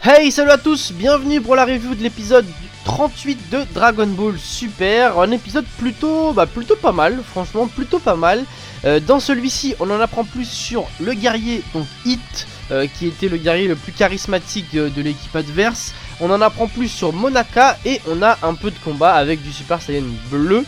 Hey, salut à tous, bienvenue pour la review de l'épisode 38 de Dragon Ball Super. Un épisode plutôt pas mal, franchement plutôt pas mal. Dans celui-ci, on en apprend plus sur le guerrier, donc Hit, qui était le guerrier le plus charismatique de l'équipe adverse. On en apprend plus sur Monaka et on a un peu de combat avec du Super Saiyan bleu.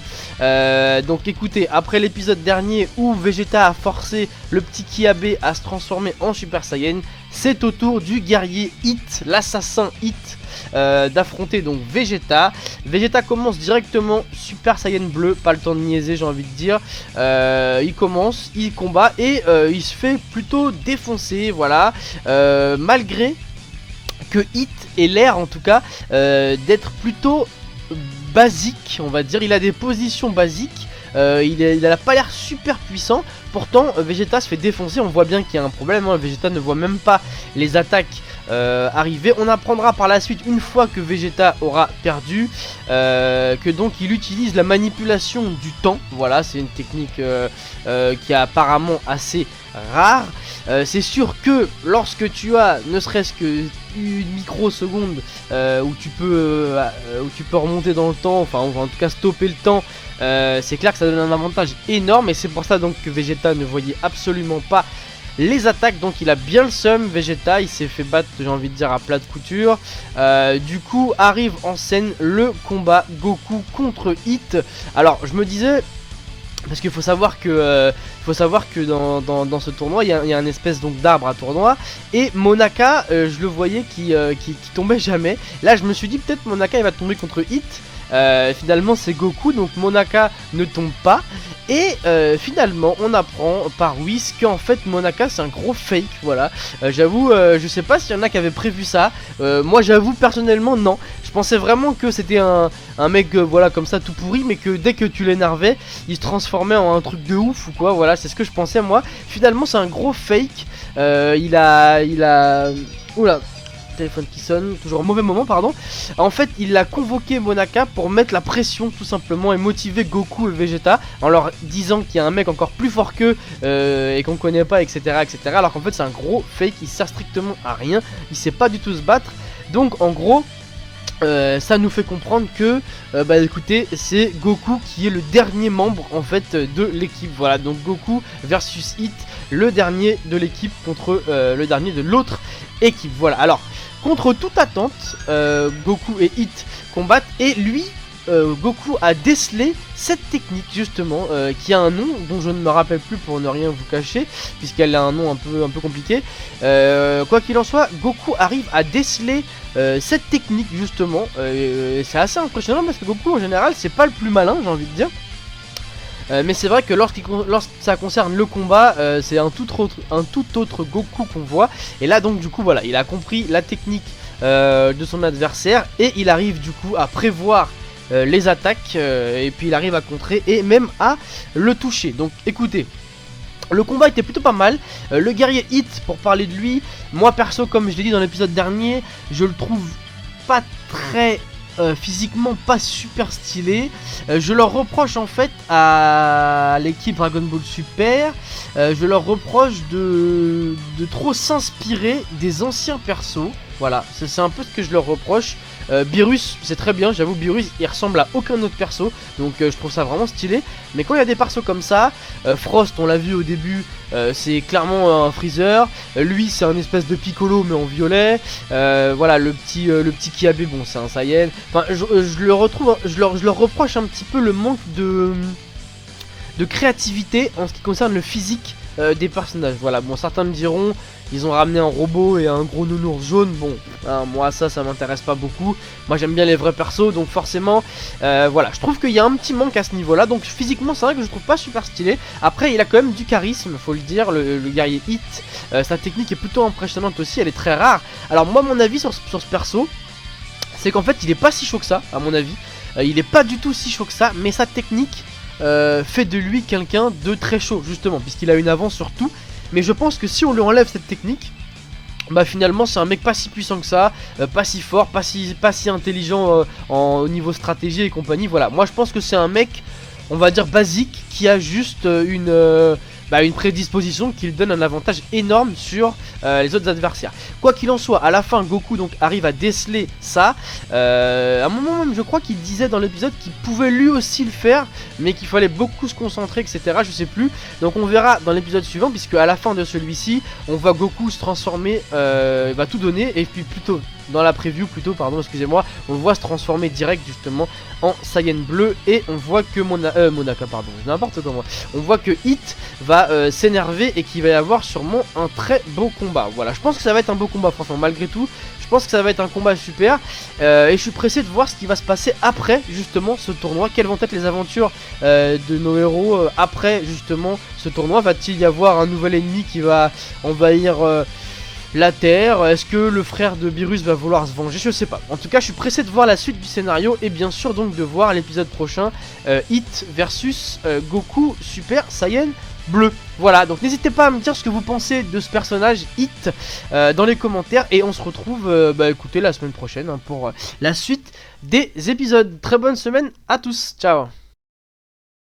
Donc écoutez, après l'épisode dernier où Vegeta a forcé le petit Kiabe à se transformer en Super Saiyan, c'est au tour du guerrier Hit, l'assassin Hit, d'affronter donc Vegeta. Vegeta commence directement Super Saiyan bleu, pas le temps de niaiser, j'ai envie de dire. Il commence, il combat et il se fait plutôt défoncer, voilà. Malgré que Hit ait l'air en tout cas d'être plutôt basique, on va dire. Il a des positions basiques. Il a pas l'air super puissant. Pourtant Vegeta se fait défoncer. On voit bien qu'il y a un problème, hein. Vegeta ne voit même pas les attaques arriver. On apprendra par la suite, une fois que Vegeta aura perdu, que donc il utilise la manipulation du temps. Voilà, c'est une technique qui est apparemment assez rare. C'est sûr que lorsque tu as ne serait-ce que une microseconde où tu peux remonter dans le temps, enfin en tout cas stopper le temps, c'est clair que ça donne un avantage énorme. Et c'est pour ça donc que Vegeta ne voyait absolument pas les attaques. Donc il a bien le seum, Vegeta, il s'est fait battre, j'ai envie de dire, à plat de couture. Du coup arrive en scène le combat Goku contre Hit. Alors je me disais, parce qu'il faut savoir que dans ce tournoi il y a un espèce donc d'arbre à tournoi. Et Monaka, je le voyais qui tombait jamais. Là je me suis dit peut-être Monaka il va tomber contre Hit. Finalement c'est Goku, donc Monaka ne tombe pas. Et finalement on apprend par Whis qu'en fait Monaka c'est un gros fake. Voilà, j'avoue, je sais pas s'il y en a qui avaient prévu ça. Moi j'avoue personnellement non. Je pensais vraiment que c'était un mec voilà comme ça tout pourri, mais que dès que tu l'énervais il se transformait en un truc de ouf ou quoi. Voilà, c'est ce que je pensais moi. Finalement c'est un gros fake. Il a... Oula, téléphone qui sonne, toujours un mauvais moment, pardon. En fait il a convoqué Monaka pour mettre la pression tout simplement et motiver Goku et Vegeta en leur disant qu'il y a un mec encore plus fort qu'eux et qu'on connaît pas, etc., alors qu'en fait c'est un gros fake, il sert strictement à rien, il sait pas du tout se battre. Donc en gros ça nous fait comprendre que écoutez, c'est Goku qui est le dernier membre en fait de l'équipe. Voilà, donc Goku versus Hit, le dernier de l'équipe contre le dernier de l'autre équipe. Voilà, alors contre toute attente, Goku et Hit combattent et lui, Goku a décelé cette technique justement qui a un nom dont je ne me rappelle plus pour ne rien vous cacher, puisqu'elle a un nom un peu compliqué. Quoi qu'il en soit, Goku arrive à déceler cette technique justement. C'est assez impressionnant parce que Goku en général c'est pas le plus malin, j'ai envie de dire. Mais c'est vrai que lorsque ça concerne le combat, c'est un tout autre Goku qu'on voit. Et là donc du coup voilà, il a compris la technique de son adversaire et il arrive du coup à prévoir les attaques et puis il arrive à contrer et même à le toucher. Donc écoutez, le combat était plutôt pas mal. Le guerrier Hit, pour parler de lui, moi perso comme je l'ai dit dans l'épisode dernier, je le trouve pas très... physiquement pas super stylé. Je leur reproche en fait à l'équipe Dragon Ball Super, je leur reproche de trop s'inspirer des anciens persos. Voilà, c'est un peu ce que je leur reproche. Beerus, c'est très bien, j'avoue, Beerus il ressemble à aucun autre perso, donc je trouve ça vraiment stylé. Mais quand il y a des persos comme ça, Frost on l'a vu au début, c'est clairement un Freezer. Lui c'est un espèce de Piccolo mais en violet. Voilà, le petit Kiabe, bon c'est un Saiyan. Enfin je leur reproche un petit peu le manque de créativité en ce qui concerne le physique des personnages. Voilà, bon certains me diront ils ont ramené un robot et un gros nounours jaune. Bon, hein, moi ça m'intéresse pas beaucoup. Moi j'aime bien les vrais persos, donc forcément voilà, je trouve qu'il y a un petit manque à ce niveau là. Donc physiquement c'est vrai que je trouve pas super stylé. Après il a quand même du charisme, faut le dire, le guerrier Hit. Sa technique est plutôt impressionnante aussi, elle est très rare. Alors moi mon avis sur ce perso, c'est qu'en fait il est pas si chaud que ça, à mon avis. Il est pas du tout si chaud que ça, mais sa technique fait de lui quelqu'un de très chaud justement, puisqu'il a une avance sur tout. Mais je pense que si on lui enlève cette technique, bah finalement c'est un mec pas si puissant que ça, pas si fort, pas si intelligent au niveau stratégie et compagnie. Voilà, moi je pense que c'est un mec on va dire basique, qui a juste une prédisposition qui lui donne un avantage énorme sur les autres adversaires. Quoi qu'il en soit, à la fin Goku donc arrive à déceler ça. À un moment même je crois qu'il disait dans l'épisode qu'il pouvait lui aussi le faire, mais qu'il fallait beaucoup se concentrer, etc. Je sais plus. Donc on verra dans l'épisode suivant, puisque à la fin de celui-ci on voit Goku se transformer, va tout donner, et puis plutôt dans la preview pardon, excusez-moi, on le voit se transformer direct justement en Saiyan bleu, et on voit que Monaka, pardon, n'importe comment, on voit que Hit va s'énerver et qu'il va y avoir sûrement un très beau combat. Voilà, je pense que ça va être un beau combat, franchement, malgré tout. Je pense que ça va être un combat super, et je suis pressé de voir ce qui va se passer après justement ce tournoi. Quelles vont être les aventures de nos héros après justement ce tournoi. Va-t-il y avoir un nouvel ennemi qui va envahir la Terre? Est-ce que le frère de Beerus va vouloir se venger? Je sais pas. En tout cas, je suis pressé de voir la suite du scénario, et bien sûr donc de voir l'épisode prochain, Hit versus Goku Super Saiyan bleu. Voilà, donc n'hésitez pas à me dire ce que vous pensez de ce personnage Hit dans les commentaires, et on se retrouve écoutez, la semaine prochaine pour la suite des épisodes. Très bonne semaine à tous, ciao.